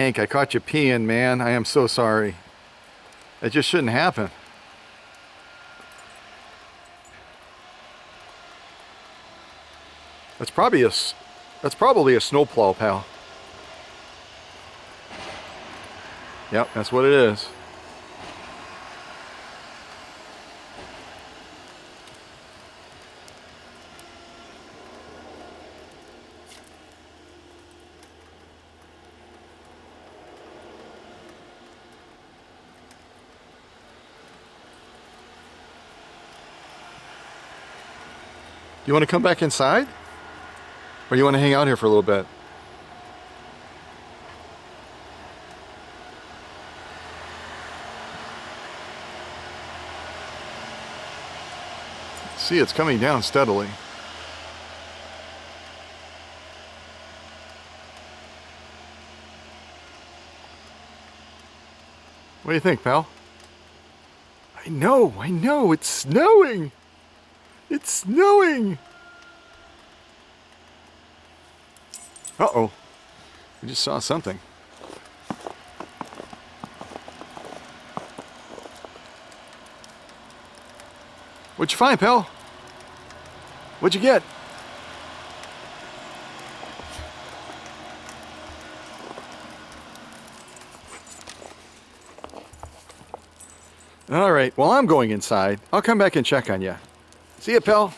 Hank, I caught you peeing, man. I am so sorry. It just shouldn't happen. That's probably a snowplow, pal. Yep, that's what it is. You want to come back inside? Or you want to hang out here for a little bit? See, it's coming down steadily. What do you think, pal? I know, it's snowing! It's snowing! Uh-oh. I just saw something. What'd you find, pal? What'd you get? All right, well, I'm going inside. I'll come back and check on you. See ya, pal.